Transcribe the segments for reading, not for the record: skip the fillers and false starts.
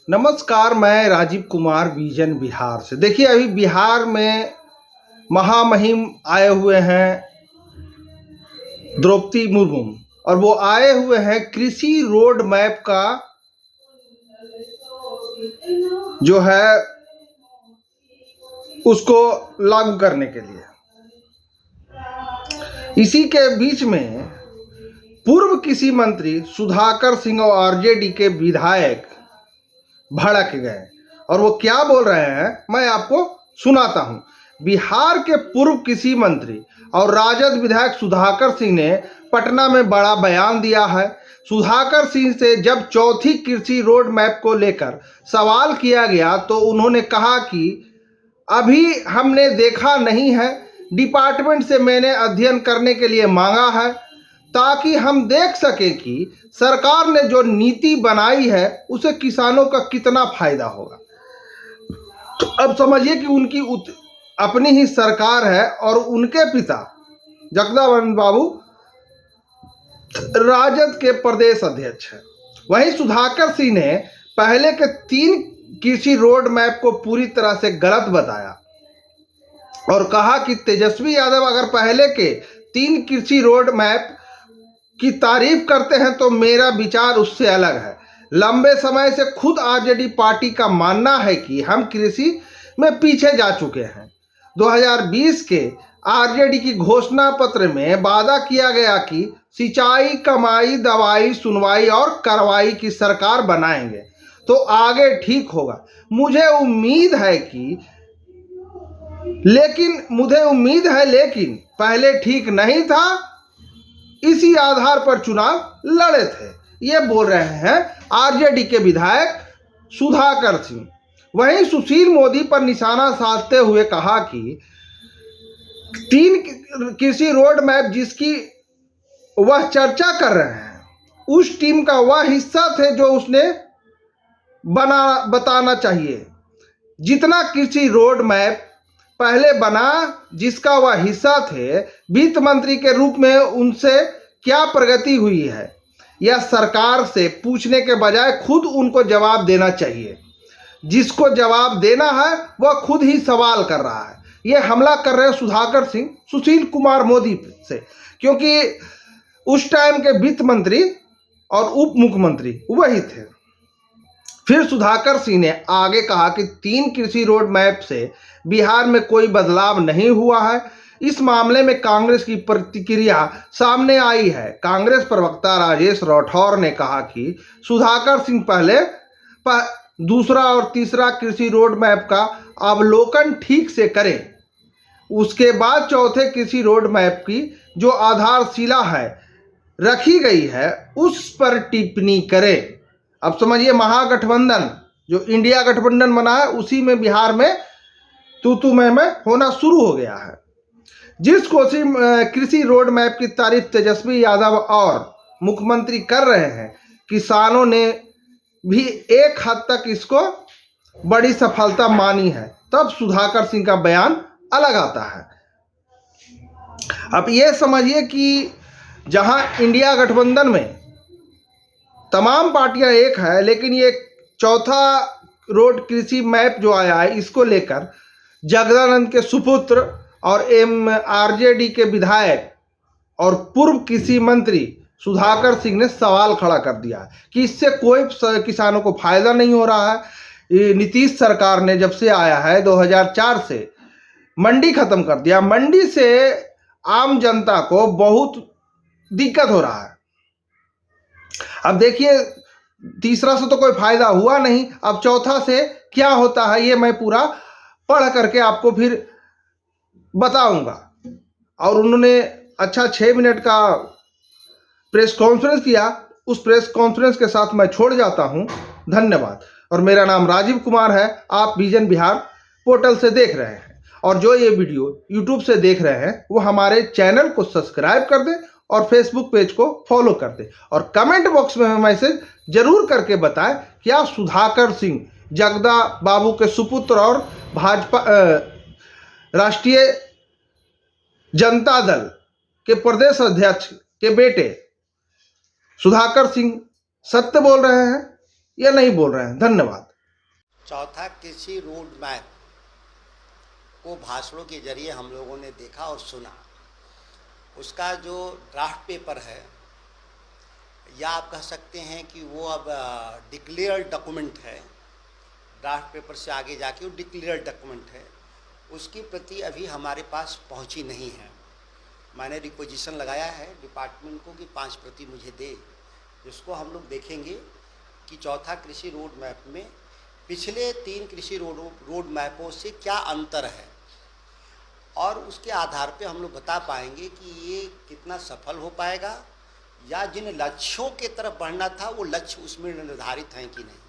नमस्कार, मैं राजीव कुमार विजन बिहार से। देखिए, अभी बिहार में महामहिम आए हुए हैं द्रौपदी मुर्मू, और वो आए हुए हैं कृषि रोड मैप का जो है उसको लागू करने के लिए। इसी के बीच में पूर्व कृषि मंत्री सुधाकर सिंह और आरजेडी के विधायक भड़क गए, और वो क्या बोल रहे हैं मैं आपको सुनाता हूं। बिहार के पूर्व कृषि मंत्री और राजद विधायक सुधाकर सिंह ने पटना में बड़ा बयान दिया है। सुधाकर सिंह से जब चौथी कृषि रोड मैप को लेकर सवाल किया गया तो उन्होंने कहा कि अभी हमने देखा नहीं है, डिपार्टमेंट से मैंने अध्ययन करने के लिए मांगा है ताकि हम देख सके कि सरकार ने जो नीति बनाई है उसे किसानों का कितना फायदा होगा। तो अब समझिए कि उनकी अपनी ही सरकार है और उनके पिता जगदानंद बाबू राजद के प्रदेश अध्यक्ष हैं। वहीं सुधाकर सिंह ने पहले के 3 कृषि रोड मैप को पूरी तरह से गलत बताया और कहा कि तेजस्वी यादव अगर पहले के 3 कृषि रोड मैप की तारीफ करते हैं तो मेरा विचार उससे अलग है। लंबे समय से खुद आरजेडी पार्टी का मानना है कि हम कृषि में पीछे जा चुके हैं। 2020 के आरजेडी की घोषणा पत्र में वादा किया गया कि सिंचाई, कमाई, दवाई, सुनवाई और कार्रवाई की सरकार बनाएंगे तो आगे ठीक होगा। मुझे उम्मीद है लेकिन पहले ठीक नहीं था, इसी आधार पर चुनाव लड़े थे। ये बोल रहे हैं आरजेडी के विधायक सुधाकर सिंह। वहीं सुशील मोदी पर निशाना साधते हुए कहा कि 3 कृषि रोड मैप जिसकी वह चर्चा कर रहे हैं उस टीम का वह हिस्सा थे जो उसने बताना चाहिए। जितना कृषि रोड मैप पहले बना जिसका वह हिस्सा थे, वित्त मंत्री के रूप में उनसे क्या प्रगति हुई है यह सरकार से पूछने के बजाय खुद उनको जवाब देना चाहिए। जिसको जवाब देना है वह खुद ही सवाल कर रहा है। ये हमला कर रहे हैं सुधाकर सिंह सुशील कुमार मोदी से, क्योंकि उस टाइम के वित्त मंत्री और उप मुख्यमंत्री वही थे। फिर सुधाकर सिंह ने आगे कहा कि 3 कृषि रोड मैप से बिहार में कोई बदलाव नहीं हुआ है। इस मामले में कांग्रेस की प्रतिक्रिया सामने आई है। कांग्रेस प्रवक्ता राजेश राठौर ने कहा कि सुधाकर सिंह पहले दूसरा और तीसरा कृषि रोड मैप का अवलोकन ठीक से करें, उसके बाद चौथे कृषि रोड मैप की जो आधारशिला है रखी गई है उस पर टिप्पणी करें। अब समझिए, महागठबंधन जो इंडिया गठबंधन बना है उसी में बिहार में तू मैं होना शुरू हो गया है। जिस कृषि रोड मैप की तारीफ तेजस्वी यादव और मुख्यमंत्री कर रहे हैं, किसानों ने भी एक हद तक इसको बड़ी सफलता मानी है। तब सुधाकर सिंह का बयान अलग आता है। अब ये समझिए कि जहां इंडिया गठबंधन में तमाम पार्टियां एक है, लेकिन ये चौथा रोड कृषि मैप जो आया है इसको लेकर जगदानंद के सुपुत्र और आरजेडी के विधायक और पूर्व कृषि मंत्री सुधाकर सिंह ने सवाल खड़ा कर दिया कि इससे कोई किसानों को फायदा नहीं हो रहा है। ये नीतीश सरकार ने जब से आया है 2004 से मंडी खत्म कर दिया। मंडी से आम जनता को बहुत दिक्कत हो रहा है। अब देखिए, तीसरा से तो कोई फायदा हुआ नहीं, अब चौथा से क्या होता है ये मैं पूरा पढ़ करके आपको फिर बताऊंगा। और उन्होंने 6 मिनट का प्रेस कॉन्फ्रेंस किया। उस प्रेस कॉन्फ्रेंस के साथ मैं छोड़ जाता हूं। धन्यवाद। और मेरा नाम राजीव कुमार है। आप विजन बिहार पोर्टल से देख रहे हैं, और जो ये वीडियो यूट्यूब से देख रहे हैं वो हमारे चैनल को सब्सक्राइब कर दें और फेसबुक पेज को फॉलो कर दें, और कमेंट बॉक्स में मैसेज जरूर करके बताएं कि आप सुधाकर सिंह जगदा बाबू के सुपुत्र और भाजपा राष्ट्रीय जनता दल के प्रदेश अध्यक्ष के बेटे सुधाकर सिंह सत्य बोल रहे हैं या नहीं बोल रहे हैं। धन्यवाद। चौथा कृषि रोड मैप को भाषणों के जरिए हम लोगों ने देखा और सुना। उसका जो ड्राफ्ट पेपर है, या आप कह सकते हैं कि वो अब डिक्लेयर्ड डॉक्यूमेंट है, ड्राफ्ट पेपर से आगे जाके वो डिक्लेयर्ड डॉक्यूमेंट है, उसकी प्रति अभी हमारे पास पहुंची नहीं है। मैंने रिक्वेजिशन लगाया है डिपार्टमेंट को कि 5 प्रति मुझे दे, जिसको हम लोग देखेंगे कि चौथा कृषि रोड मैप में पिछले 3 कृषि रोड मैपों से क्या अंतर है, और उसके आधार पे हम लोग बता पाएंगे कि ये कितना सफल हो पाएगा, या जिन लक्ष्यों के तरफ बढ़ना था वो लक्ष्य उसमें निर्धारित हैं कि नहीं।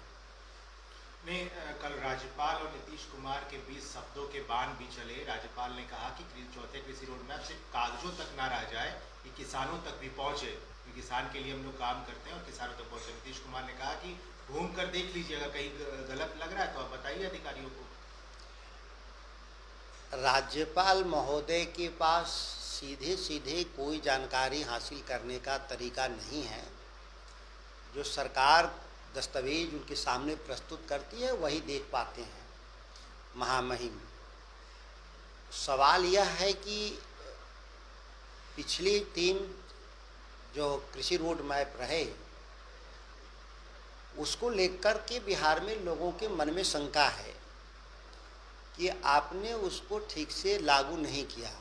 कल राज्यपाल और नीतीश कुमार के बीच शब्दों के बाण भी चले। राज्यपाल ने कहा कि चौथे कृषि रोड मैप सिर्फ कागजों तक ना रह जाए, कि किसानों तक भी पहुंचे, कि किसान के लिए हम लोग काम करते हैं और किसानों तक पहुंचे। नीतीश कुमार ने कहा कि घूम कर देख लीजिए, अगर कहीं गलत लग रहा है तो आप बताइए अधिकारियों को। राज्यपाल महोदय के पास सीधे सीधे कोई जानकारी हासिल करने का तरीका नहीं है। जो सरकार दस्तावेज उनके सामने प्रस्तुत करती है वही देख पाते हैं महामहिम। सवाल यह है कि पिछली 3 जो कृषि रोड मैप रहे, उसको लेकर के बिहार में लोगों के मन में शंका है कि आपने उसको ठीक से लागू नहीं किया।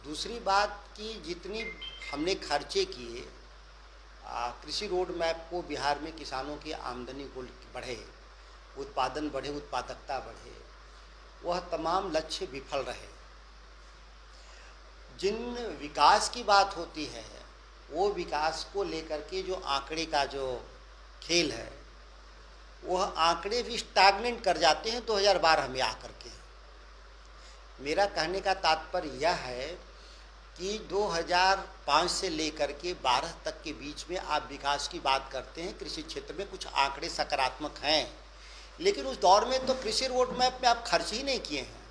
दूसरी बात कि जितनी हमने खर्चे किए कृषि रोड मैप को, बिहार में किसानों की आमदनी को बढ़े, उत्पादन बढ़े, उत्पादकता बढ़े, वह तमाम लक्ष्य विफल रहे। जिन विकास की बात होती है वो विकास को लेकर के जो आंकड़े का जो खेल है, वह आंकड़े भी स्टैग्नेंट कर जाते हैं 2012 में आकर के। मेरा कहने का तात्पर्य यह है कि 2005 से लेकर के 12 तक के बीच में आप विकास की बात करते हैं, कृषि क्षेत्र में कुछ आंकड़े सकारात्मक हैं, लेकिन उस दौर में तो कृषि रोड मैप में आप खर्च ही नहीं किए हैं।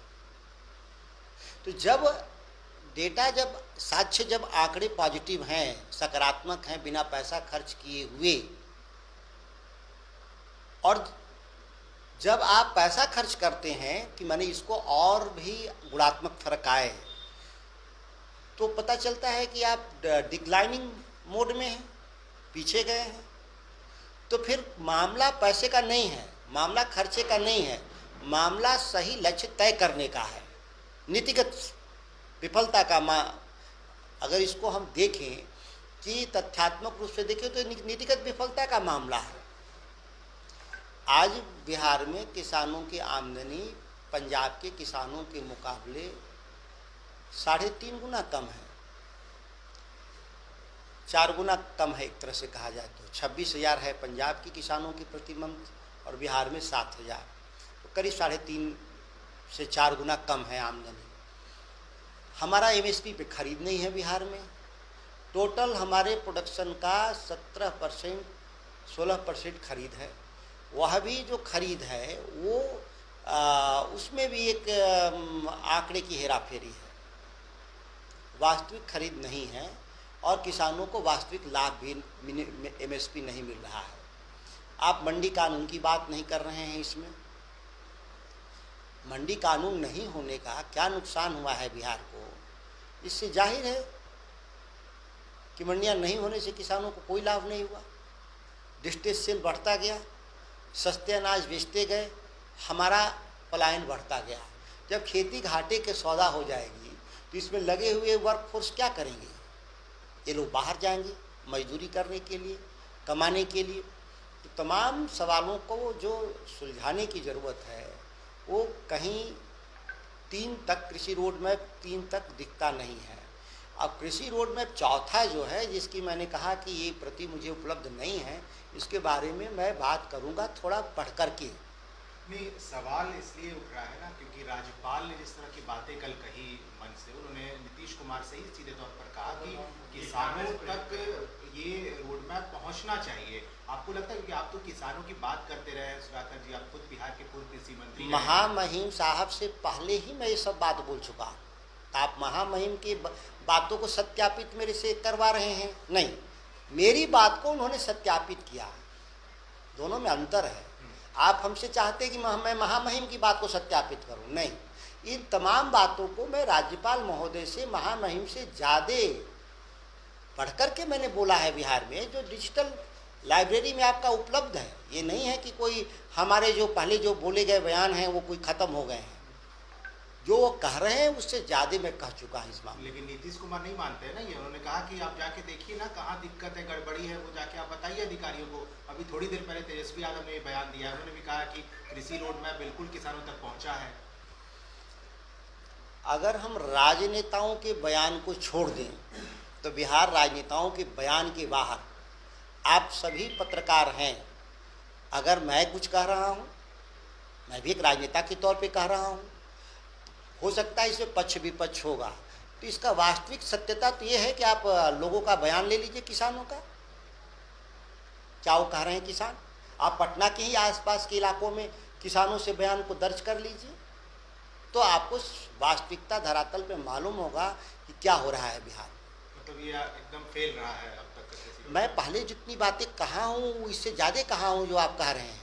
तो जब डेटा, जब साक्ष्य, जब आंकड़े पॉजिटिव हैं, सकारात्मक हैं, बिना पैसा खर्च किए हुए, और जब आप पैसा खर्च करते हैं कि माने इसको और भी गुणात्मक फर्क आए, तो पता चलता है कि आप डिक्लाइनिंग मोड में हैं, पीछे गए हैं। तो फिर मामला पैसे का नहीं है, मामला खर्चे का नहीं है, मामला सही लक्ष्य तय करने का है, नीतिगत विफलता का। अगर इसको हम देखें कि तथ्यात्मक रूप से देखें तो नीतिगत विफलता का मामला है। आज बिहार में किसानों की आमदनी पंजाब के किसानों के मुकाबले 3.5 गुना कम है, 4 गुना कम है एक तरह से कहा जाए तो। 26,000 है पंजाब के किसानों की प्रति मंथ और बिहार में 7,000, तो करीब 3.5 से 4 गुना कम है आमदनी। हमारा एमएसपी पे खरीद नहीं है बिहार में। टोटल हमारे प्रोडक्शन का 17% 16% खरीद है। वह भी जो खरीद है वो उसमें भी एक आंकड़े की हेराफेरी है, वास्तविक खरीद नहीं है, और किसानों को वास्तविक लाभ भी एमएसपी नहीं मिल रहा है। आप मंडी कानून की बात नहीं कर रहे हैं। इसमें मंडी कानून नहीं होने का क्या नुकसान हुआ है बिहार को, इससे जाहिर है कि मंडियां नहीं होने से किसानों को कोई लाभ नहीं हुआ। डिस्ट्रेस सेल बढ़ता गया, सस्ते अनाज बेचते गए, हमारा पलायन बढ़ता गया। जब खेती घाटे के सौदा हो जाएगी तो इसमें लगे हुए वर्कफोर्स क्या करेंगे? ये लोग बाहर जाएंगे मजदूरी करने के लिए, कमाने के लिए। तो तमाम सवालों को जो सुलझाने की ज़रूरत है वो कहीं 3 तक, कृषि रोड मैप 3 तक दिखता नहीं है। अब कृषि रोड मैप चौथा जो है, जिसकी मैंने कहा कि ये प्रति मुझे उपलब्ध नहीं है, इसके बारे में मैं बात करूंगा थोड़ा पढ़ कर के। नहीं, सवाल इसलिए उठ रहा है ना क्योंकि राज्यपाल ने जिस तरह की बातें कल कही मन से, उन्होंने नीतीश कुमार से ही सीधे तौर पर कहा कि किसानों तक ये रोड मैप पहुंचना चाहिए। आपको लगता है, क्योंकि आप तो किसानों की बात करते रहे सुधाकर जी, आप खुद बिहार के पूर्व कृषि मंत्री, महामहिम साहब से पहले ही मैं ये सब बात बोल चुका। आप महामहिम की बातों को सत्यापित मेरे से करवा रहे हैं? नहीं, मेरी बात को उन्होंने सत्यापित किया। दोनों में अंतर है। आप हमसे चाहते कि मैं महामहिम की बात को सत्यापित करूं, नहीं, इन तमाम बातों को मैं राज्यपाल महोदय से महामहिम से ज़्यादा पढ़ करके मैंने बोला है बिहार में, जो डिजिटल लाइब्रेरी में आपका उपलब्ध है। ये नहीं है कि कोई हमारे जो पहले जो बोले गए बयान हैं वो कोई ख़त्म हो गए हैं, जो वो कह रहे हैं उससे ज़्यादा मैं कह चुका हूँ इस मामले। लेकिन नीतीश कुमार नहीं मानते हैं ना ये, उन्होंने कहा कि आप जाके देखिए ना कहाँ दिक्कत है, गड़बड़ी है, वो जाके आप बताइए अधिकारियों को। अभी थोड़ी देर पहले तेजस्वी यादव ने ये बयान दिया, उन्होंने भी कहा कि कृषि रोड मैप बिल्कुल किसानों तक पहुँचा है। अगर हम राजनेताओं के बयान को छोड़ दें तो बिहार राजनेताओं के बयान के बाहर आप सभी पत्रकार हैं। अगर मैं कुछ कह रहा हूँ, मैं भी एक राजनेता के तौर पे कह रहा हूँ, हो सकता है इसमें पक्ष विपक्ष होगा, तो इसका वास्तविक सत्यता तो ये है कि आप लोगों का बयान ले लीजिए, किसानों का क्या वो कह रहे हैं किसान। आप पटना के ही आसपास के इलाकों में किसानों से बयान को दर्ज कर लीजिए, तो आपको वास्तविकता धरातल पे मालूम होगा कि क्या हो रहा है बिहार। मतलब ये एकदम फेल रहा है अब तक का कृषि। मैं पहले जितनी बातें कहा हूँ इससे ज़्यादा कहा हूँ जो आप कह रहे हैं।